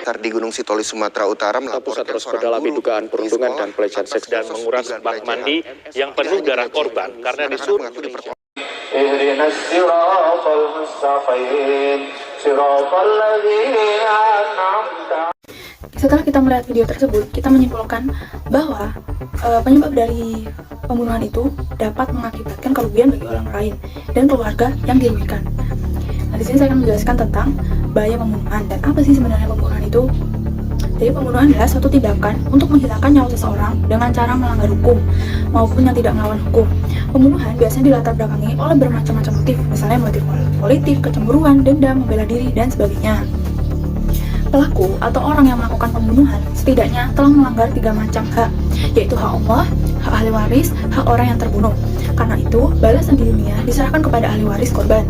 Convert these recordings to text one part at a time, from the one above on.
Blitar di Gunung Sitoli, Sumatera Utara melaporkan terus mendalami dugaan perundungan dan pelecehan seks dan menguras bak mandi yang penuh darah korban karena disuruh Setelah kita melihat video tersebut, kita menyimpulkan bahwa penyebab dari pembunuhan itu dapat mengakibatkan kerugian bagi orang lain dan keluarga yang dirugikan. Nah, di sini saya akan menjelaskan tentang bahaya pembunuhan dan apa sih sebenarnya pembunuhan itu. Jadi pembunuhan adalah suatu tindakan untuk menghilangkan nyawa seseorang dengan cara melanggar hukum maupun yang tidak melawan hukum. Pembunuhan biasanya dilatar belakangi oleh bermacam-macam motif, misalnya motif politik, kecemburuan, dendam, membela diri, dan sebagainya. Pelaku atau orang yang melakukan pembunuhan setidaknya telah melanggar 3 macam hak, yaitu hak Allah, hak ahli waris, hak orang yang terbunuh. Karena itu, balasan di dunia diserahkan kepada ahli waris korban.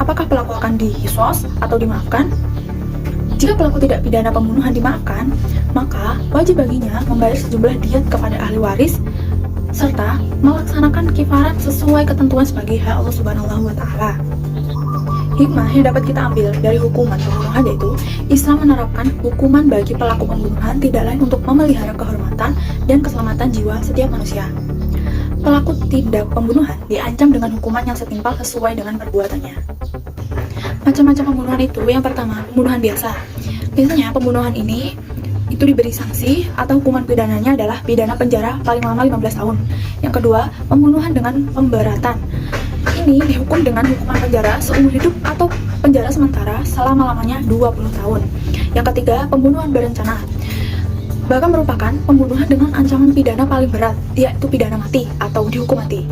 Apakah pelaku akan diqisas atau dimaafkan? Jika pelaku tidak pidana pembunuhan dimaafkan, maka wajib baginya membayar sejumlah diat kepada ahli waris serta melaksanakan kifarat sesuai ketentuan sebagai hak Allah Subhanahu wa Ta'ala. Hikmah yang dapat kita ambil dari hukuman pembunuhan yaitu Islam menerapkan hukuman bagi pelaku pembunuhan tidak lain untuk memelihara kehormatan dan keselamatan jiwa setiap manusia. Pelaku tindak pembunuhan diancam dengan hukuman yang setimpal sesuai dengan perbuatannya. Macam-macam pembunuhan itu, yang pertama, pembunuhan biasa. Biasanya pembunuhan ini itu diberi sanksi atau hukuman pidananya adalah pidana penjara paling lama 15 tahun. Yang kedua, pembunuhan dengan pemberatan. Ini dihukum dengan hukuman penjara seumur hidup atau penjara sementara selama-lamanya 20 tahun. Yang ketiga, pembunuhan berencana. Bahkan merupakan pembunuhan dengan ancaman pidana paling berat, yaitu pidana mati atau dihukum mati.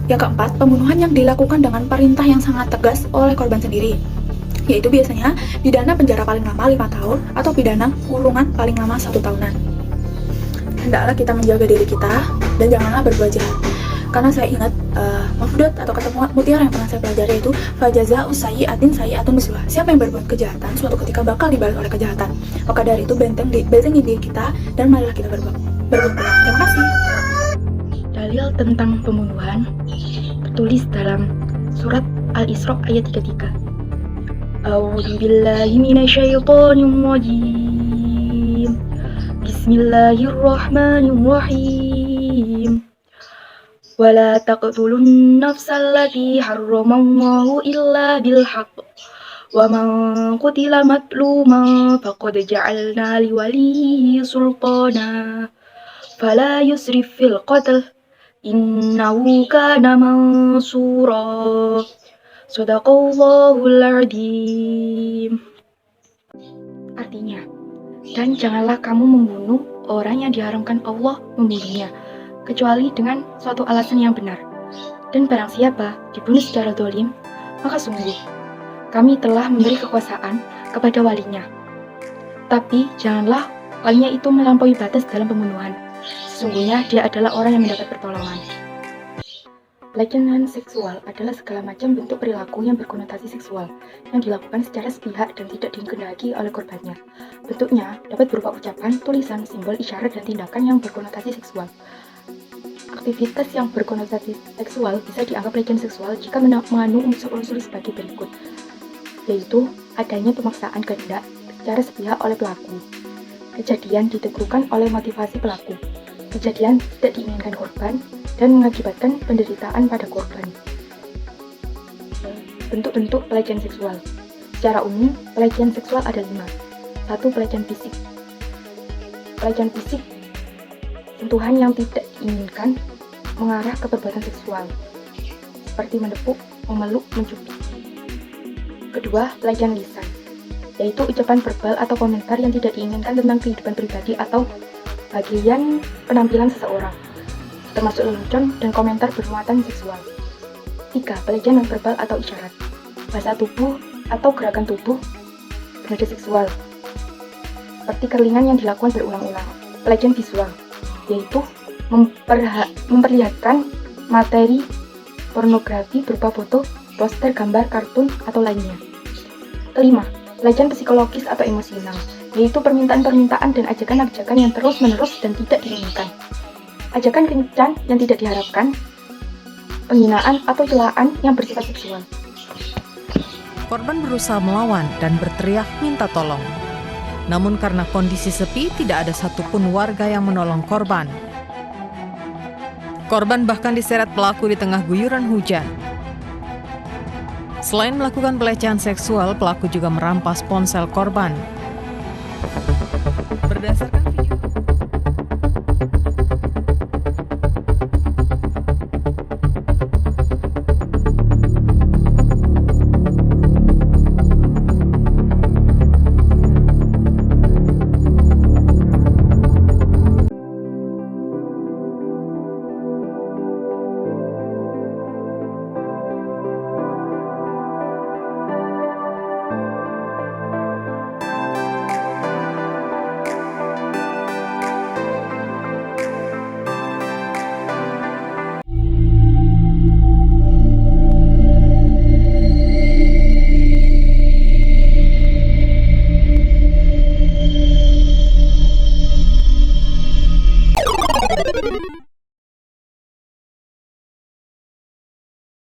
Yang keempat, pembunuhan yang dilakukan dengan perintah yang sangat tegas oleh korban sendiri, yaitu biasanya pidana penjara paling lama 5 tahun atau pidana kurungan paling lama 1 tahunan. Hendaklah kita menjaga diri kita dan janganlah berbuat jahat. Karena saya ingat mafdudat atau kata mutiara yang pernah saya pelajari itu fajaza'u sayyi'atin sayyi'atun misluha. Siapa yang berbuat kejahatan suatu ketika bakal dibalas oleh kejahatan. Maka dari itu bentengi diri kita dan marilah kita berbuat baik. Terima kasih. Dalil tentang pembunuhan tertulis dalam surat Al-Isra ayat 33. A'udzu billahi minasyaitonir rajim. Bismillahirrahmanirrahim. ولا تقتلوا النفس التي حرم الله إلا بالحق ومن قتل مظلوما فقد جعلنا لوليه سلطانا فلا يسرف في القتل إنه كان منصورا صدق الله العظيم. Artinya, dan janganlah kamu membunuh orang yang diharamkan Allah membunuhnya kecuali dengan suatu alasan yang benar. Dan barang siapa dibunuh secara dolim, maka sungguh kami telah memberi kekuasaan kepada walinya. Tapi janganlah walinya itu melampaui batas dalam pembunuhan. Sesungguhnya dia adalah orang yang mendapat pertolongan. Pelecehan seksual adalah segala macam bentuk perilaku yang berkonotasi seksual yang dilakukan secara sepihak dan tidak dikehendaki oleh korbannya. Bentuknya dapat berupa ucapan, tulisan, simbol, isyarat, dan tindakan yang berkonotasi seksual. Aktivitas yang berkonotasi seksual bisa dianggap pelecehan seksual jika mengandung unsur-unsur sebagai berikut, yaitu adanya pemaksaan kehendak secara sepihak oleh pelaku, kejadian diteguhkan oleh motivasi pelaku, kejadian tidak diinginkan korban, dan mengakibatkan penderitaan pada korban. Bentuk-bentuk pelecehan seksual. Secara umum, pelecehan seksual ada 5. 1. Pelecehan fisik. Pelecehan fisik, sentuhan yang tidak diinginkan mengarah ke perbuatan seksual, seperti menepuk, memeluk, mencubit. Kedua, pelecehan lisan, yaitu ucapan verbal atau komentar yang tidak diinginkan tentang kehidupan pribadi atau bagian penampilan seseorang, termasuk lelucon dan komentar bermuatan seksual. 3. Pelecehan non-verbal atau isyarat, bahasa tubuh atau gerakan tubuh bernada seksual, seperti kerlingan yang dilakukan berulang-ulang. Pelecehan visual, yaitu memperlihatkan materi pornografi berupa foto, poster, gambar, kartun, atau lainnya. Kelima, pelecehan psikologis atau emosional, yaitu permintaan-permintaan dan ajakan-ajakan yang terus-menerus dan tidak diinginkan. Ajakan kencan yang tidak diharapkan, penghinaan atau celaan yang bersifat seksual. Korban berusaha melawan dan berteriak minta tolong. Namun karena kondisi sepi, tidak ada satupun warga yang menolong korban. Korban bahkan diseret pelaku di tengah guyuran hujan. Selain melakukan pelecehan seksual, pelaku juga merampas ponsel korban. Berdasarkan